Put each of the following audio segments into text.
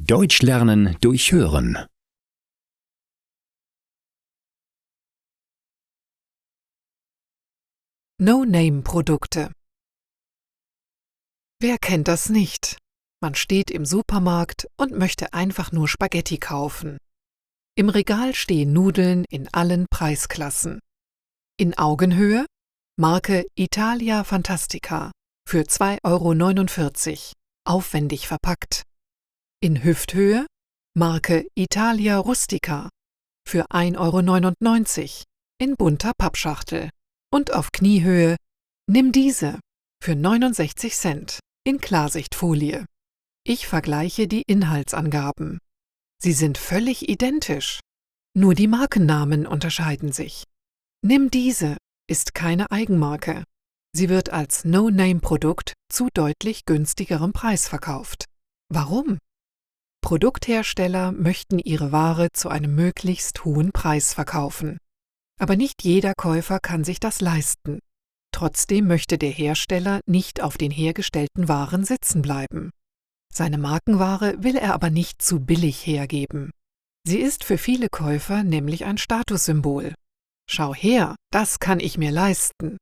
Deutsch lernen durch Hören. No-Name-Produkte. Wer kennt das nicht? Man steht im Supermarkt und möchte einfach nur Spaghetti kaufen. Im Regal stehen Nudeln in allen Preisklassen. In Augenhöhe Marke Italia Fantastica für 2,49 €, aufwendig verpackt. In Hüfthöhe Marke Italia Rustica für 1,99 € in bunter Pappschachtel. Und auf Kniehöhe Nimm diese für 69 Cent in Klarsichtfolie. Ich vergleiche die Inhaltsangaben. Sie sind völlig identisch. Nur die Markennamen unterscheiden sich. Nimm diese ist keine Eigenmarke. Sie wird als No-Name-Produkt zu deutlich günstigerem Preis verkauft. Warum? Produkthersteller möchten ihre Ware zu einem möglichst hohen Preis verkaufen. Aber nicht jeder Käufer kann sich das leisten. Trotzdem möchte der Hersteller nicht auf den hergestellten Waren sitzen bleiben. Seine Markenware will er aber nicht zu billig hergeben. Sie ist für viele Käufer nämlich ein Statussymbol. Schau her, das kann ich mir leisten.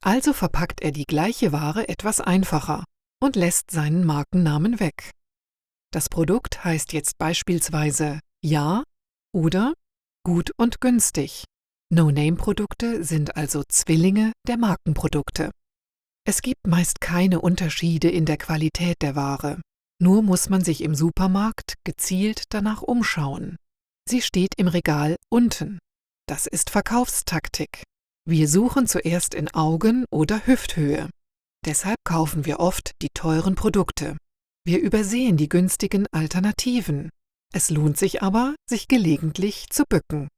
Also verpackt er die gleiche Ware etwas einfacher und lässt seinen Markennamen weg. Das Produkt heißt jetzt beispielsweise Ja oder Gut und günstig. No-Name-Produkte sind also Zwillinge der Markenprodukte. Es gibt meist keine Unterschiede in der Qualität der Ware. Nur muss man sich im Supermarkt gezielt danach umschauen. Sie steht im Regal unten. Das ist Verkaufstaktik. Wir suchen zuerst in Augen- oder Hüfthöhe. Deshalb kaufen wir oft die teuren Produkte. Wir übersehen die günstigen Alternativen. Es lohnt sich aber, sich gelegentlich zu bücken.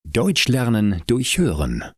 Deutsch lernen durch Hören.